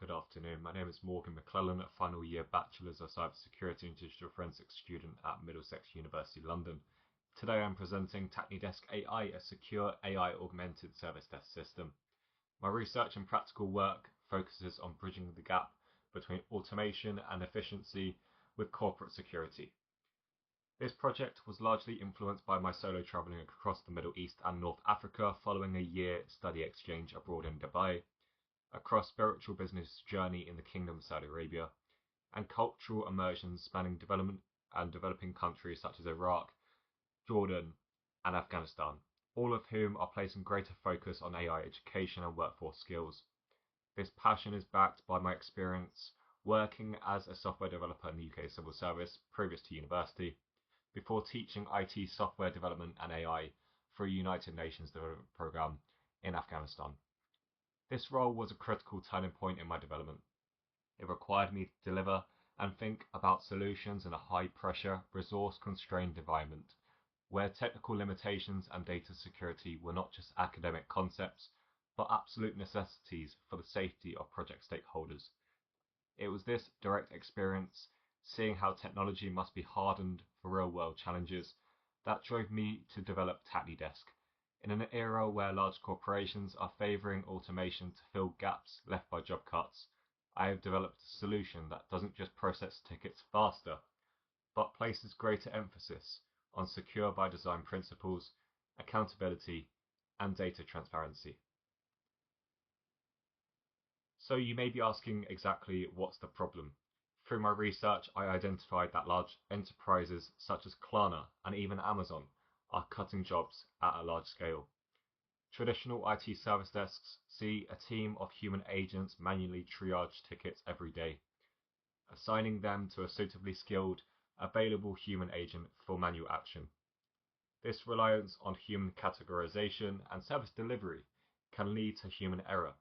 Good afternoon. My name is Morgan McClellan, a final year Bachelor's of Cybersecurity and Digital Forensics student at Middlesex University, London. Today I'm presenting TachniDesk AI, a secure AI augmented service desk system. My research and practical work focuses on bridging the gap between automation and efficiency with corporate security. This project was largely influenced by my solo travelling across the Middle East and North Africa following a year study exchange abroad in Dubai, across spiritual business journey in the Kingdom of Saudi Arabia, and cultural immersion spanning development and developing countries such as Iraq, Jordan, and Afghanistan, all of whom are placing greater focus on AI education and workforce skills. This passion is backed by my experience working as a software developer in the UK civil service previous to university, before teaching IT software development and AI for a United Nations development program in Afghanistan. This role was a critical turning point in my development. It required me to deliver and think about solutions in a high-pressure, resource-constrained environment, where technical limitations and data security were not just academic concepts, but absolute necessities for the safety of project stakeholders. It was this direct experience, seeing how technology must be hardened for real-world challenges, that drove me to develop TachniDesk. In an era where large corporations are favoring automation to fill gaps left by job cuts, I have developed a solution that doesn't just process tickets faster, but places greater emphasis on secure by design principles, accountability, and data transparency. So you may be asking exactly what's the problem? Through my research, I identified that large enterprises such as Klarna and even Amazon are cutting jobs at a large scale. Traditional IT service desks see a team of human agents manually triage tickets every day, assigning them to a suitably skilled, available human agent for manual action. This reliance on human categorization and service delivery can lead to human error,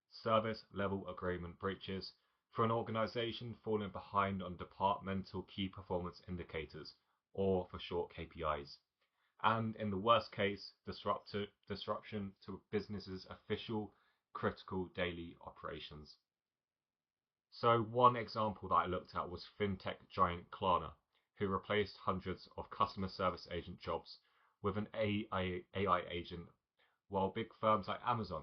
service level agreement breaches, for an organization falling behind on departmental key performance indicators, or for short KPIs, and in the worst case, disruption to business's official critical daily operations. So one example that I looked at was fintech giant Klarna, who replaced hundreds of customer service agent jobs with an AI agent, while big firms like Amazon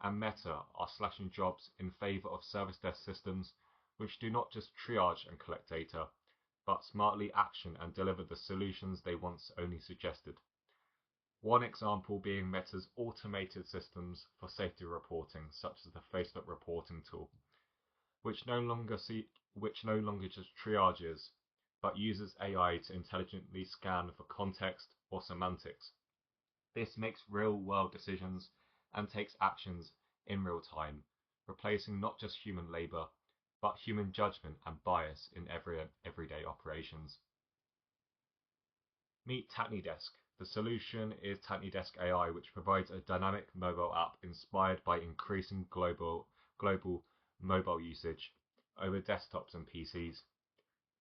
and Meta are slashing jobs in favor of service desk systems which do not just triage and collect data, but smartly action and deliver the solutions they once only suggested. One example being Meta's automated systems for safety reporting, such as the Facebook reporting tool, which no longer just triages, but uses AI to intelligently scan for context or semantics. This makes real-world decisions and takes actions in real time, replacing not just human labor, but human judgment and bias in everyday operations. Meet TachniDesk. The solution is TachniDesk AI, which provides a dynamic mobile app inspired by increasing global mobile usage over desktops and PCs,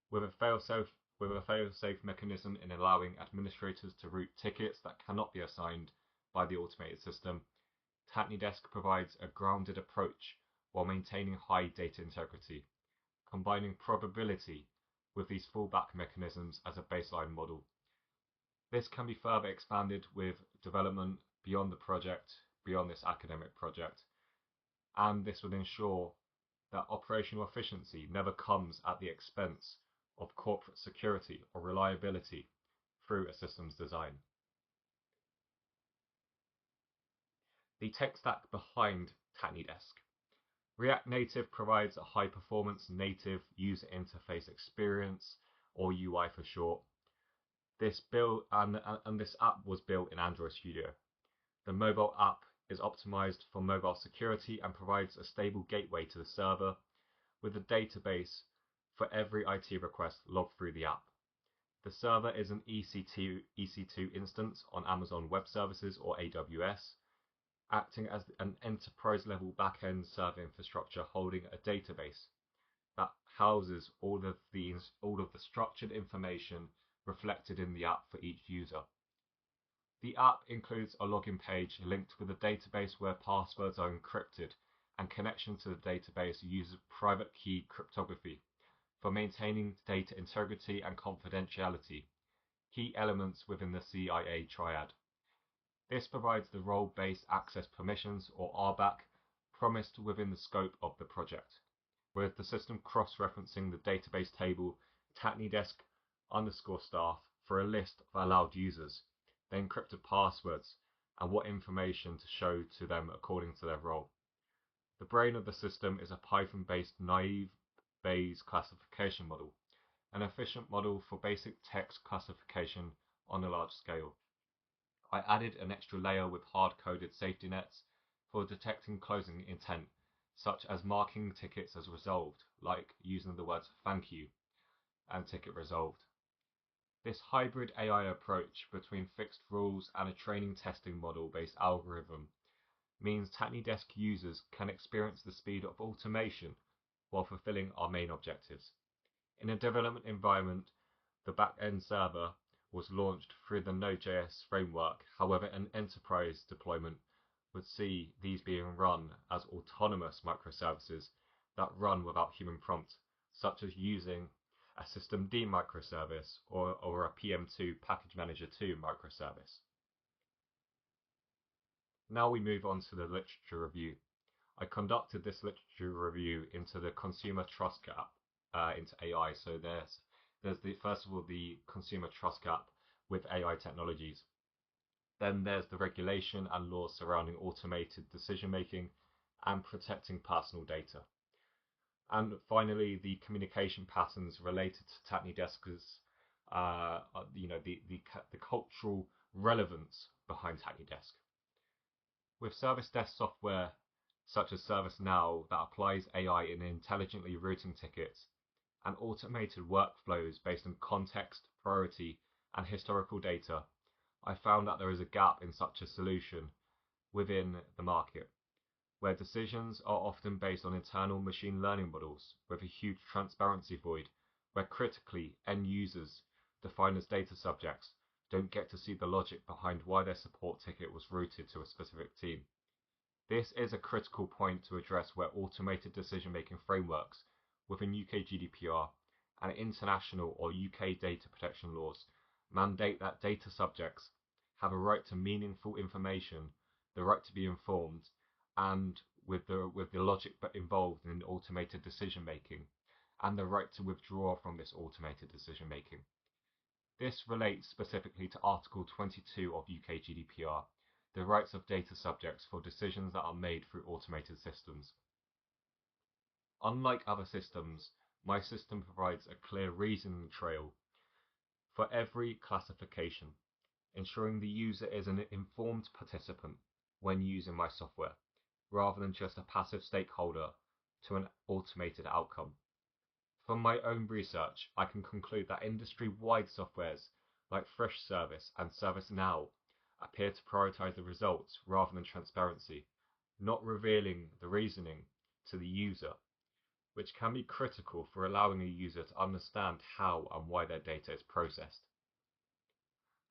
with a fail-safe mechanism in allowing administrators to route tickets that cannot be assigned by the automated system. TachniDesk provides a grounded approach while maintaining high data integrity, combining probability with these fallback mechanisms as a baseline model. This can be further expanded with development beyond this academic project, and this would ensure that operational efficiency never comes at the expense of corporate security or reliability through a systems design. The tech stack behind TachniDesk. React Native provides a high-performance native user interface experience, or UI for short. This app was built in Android Studio. The mobile app is optimized for mobile security and provides a stable gateway to the server, with a database for every IT request logged through the app. The server is an EC2 instance on Amazon Web Services or AWS, acting as an enterprise-level back-end server infrastructure holding a database that houses all of the structured information reflected in the app for each user. The app includes a login page linked with a database where passwords are encrypted and connection to the database uses private key cryptography for maintaining data integrity and confidentiality, key elements within the CIA triad. This provides the role-based access permissions, or RBAC, promised within the scope of the project, with the system cross-referencing the database table TACNIDESK_staff for a list of allowed users, the encrypted passwords, and what information to show to them according to their role. The brain of the system is a Python-based naive Bayes classification model, an efficient model for basic text classification on a large scale. I added an extra layer with hard-coded safety nets for detecting closing intent, such as marking tickets as resolved, like using the words "thank you" and "ticket resolved." This hybrid AI approach between fixed rules and a training testing model-based algorithm means TACNIDESK users can experience the speed of automation while fulfilling our main objectives. In a development environment, the back-end server was launched through the Node.js framework. However, an enterprise deployment would see these being run as autonomous microservices that run without human prompt, such as using a systemd microservice or a PM2 package manager 2 microservice. Now we move on to the literature review. I conducted this literature review into the consumer trust gap into AI. So there's the first of all the consumer trust gap with AI technologies. Then there's the regulation and laws surrounding automated decision making and protecting personal data. And finally, the communication patterns related to TACNIDESK's, the cultural relevance behind TACNIDESK. With service desk software such as ServiceNow that applies AI in intelligently routing tickets, and automated workflows based on context, priority, and historical data, I found that there is a gap in such a solution within the market, where decisions are often based on internal machine learning models with a huge transparency void, where critically end users, defined as data subjects, don't get to see the logic behind why their support ticket was routed to a specific team. This is a critical point to address, where automated decision-making frameworks within UK GDPR and international or UK data protection laws mandate that data subjects have a right to meaningful information, the right to be informed, and with the logic involved in automated decision making, and the right to withdraw from this automated decision making. This relates specifically to Article 22 of UK GDPR, the rights of data subjects for decisions that are made through automated systems. Unlike other systems, my system provides a clear reasoning trail for every classification, ensuring the user is an informed participant when using my software, rather than just a passive stakeholder to an automated outcome. From my own research, I can conclude that industry-wide softwares like Freshservice and ServiceNow appear to prioritize the results rather than transparency, not revealing the reasoning to the user, which can be critical for allowing a user to understand how and why their data is processed.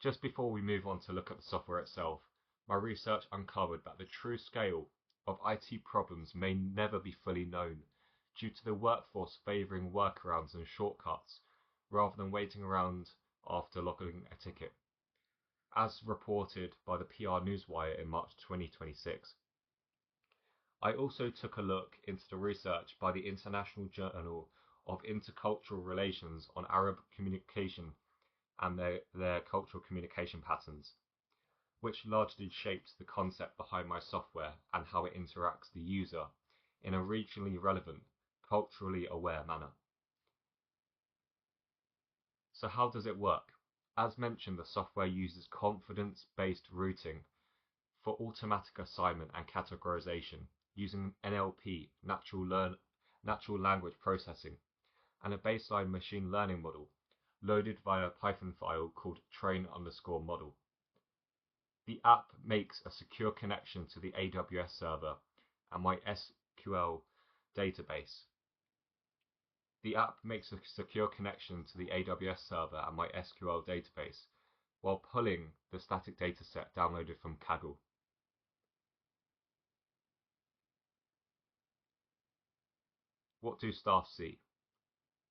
Just before we move on to look at the software itself, my research uncovered that the true scale of IT problems may never be fully known, due to the workforce favouring workarounds and shortcuts rather than waiting around after logging a ticket, as reported by the PR Newswire in March 2026. I also took a look into the research by the International Journal of Intercultural Relations on Arab communication and their cultural communication patterns, which largely shapes the concept behind my software and how it interacts the user in a regionally relevant, culturally aware manner. So how does it work? As mentioned, the software uses confidence-based routing for automatic assignment and categorization using NLP, natural language processing, and a baseline machine learning model loaded via a Python file called train_model. The app makes a secure connection to the AWS server and my SQL database. The app makes a secure connection to the AWS server and my SQL database while pulling the static dataset downloaded from Kaggle. What do staff see?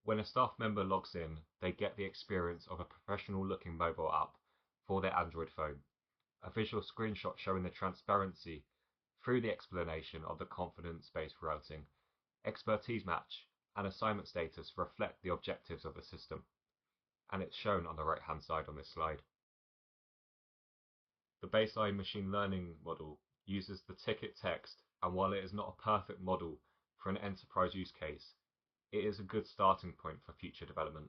When a staff member logs in, they get the experience of a professional-looking mobile app for their Android phone, a visual screenshot showing the transparency through the explanation of the confidence-based routing, expertise match, and assignment status reflect the objectives of the system, and it's shown on the right-hand side on this slide. The baseline machine learning model uses the ticket text, and while it is not a perfect model for an enterprise use case, it is a good starting point for future development.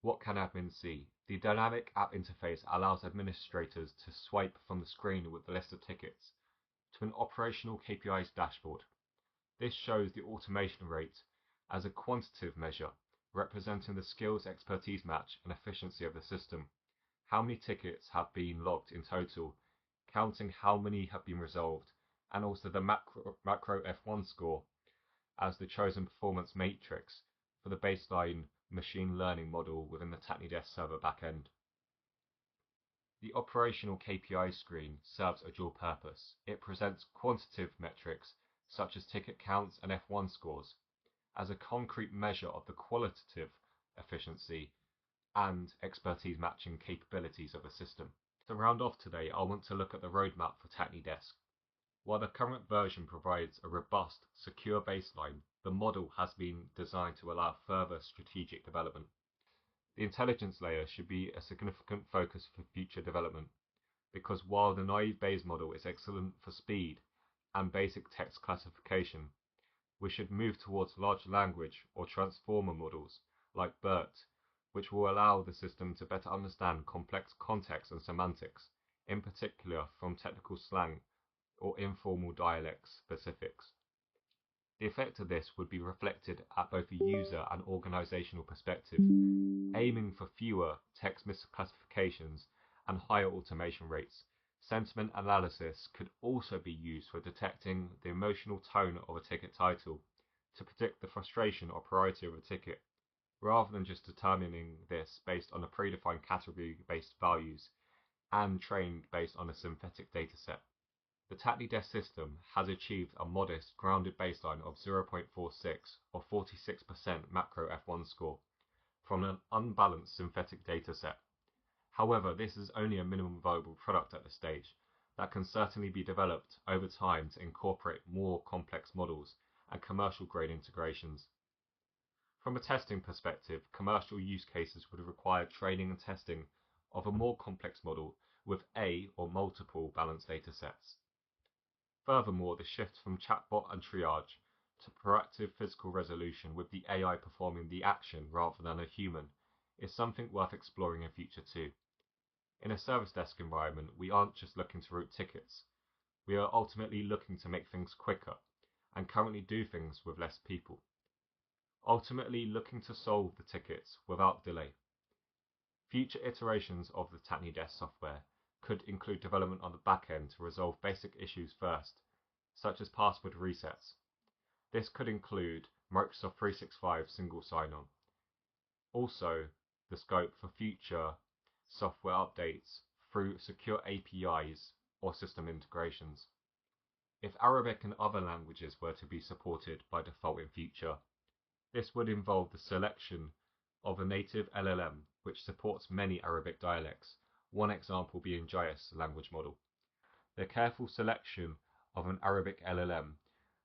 What can admins see? The dynamic app interface allows administrators to swipe from the screen with the list of tickets to an operational KPIs dashboard. This shows the automation rate as a quantitative measure, representing the skills expertise match and efficiency of the system. How many tickets have been logged in total, counting how many have been resolved, and also the macro F1 score as the chosen performance matrix for the baseline machine learning model within the TACNIDESK server backend. The operational KPI screen serves a dual purpose. It presents quantitative metrics such as ticket counts and F1 scores as a concrete measure of the qualitative efficiency and expertise matching capabilities of the system. To round off today, I want to look at the roadmap for TACNIDESK. While the current version provides a robust, secure baseline, the model has been designed to allow further strategic development. The intelligence layer should be a significant focus for future development, because while the naive Bayes model is excellent for speed and basic text classification, we should move towards large language or transformer models like BERT, which will allow the system to better understand complex context and semantics, in particular from technical slang or informal dialect specifics. The effect of this would be reflected at both a user and organizational perspective, aiming for fewer text misclassifications and higher automation rates. Sentiment analysis could also be used for detecting the emotional tone of a ticket title to predict the frustration or priority of a ticket, rather than just determining this based on a predefined category-based values and trained based on a synthetic dataset. The TACNIDESK system has achieved a modest grounded baseline of 0.46 or 46% macro F1 score from an unbalanced synthetic dataset. However, this is only a minimum viable product at this stage that can certainly be developed over time to incorporate more complex models and commercial grade integrations. From a testing perspective, commercial use cases would require training and testing of a more complex model with a or multiple balanced datasets. Furthermore, the shift from chatbot and triage to proactive physical resolution with the AI performing the action rather than a human is something worth exploring in future too. In a service desk environment, we aren't just looking to route tickets. We are ultimately looking to make things quicker and currently do things with less people. Ultimately looking to solve the tickets without delay. Future iterations of the TACNIDESK software could include development on the back end to resolve basic issues first, such as password resets. This could include Microsoft 365 single sign-on. Also, the scope for future software updates through secure APIs or system integrations. If Arabic and other languages were to be supported by default in future, this would involve the selection of a native LLM which supports many Arabic dialects, one example being JIS language model. The careful selection of an Arabic LLM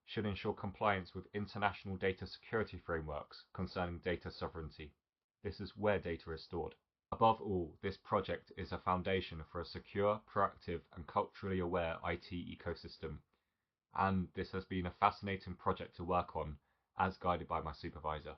should ensure compliance with international data security frameworks concerning data sovereignty. This is where data is stored. Above all, this project is a foundation for a secure, proactive, and culturally aware IT ecosystem, and this has been a fascinating project to work on, as guided by my supervisor.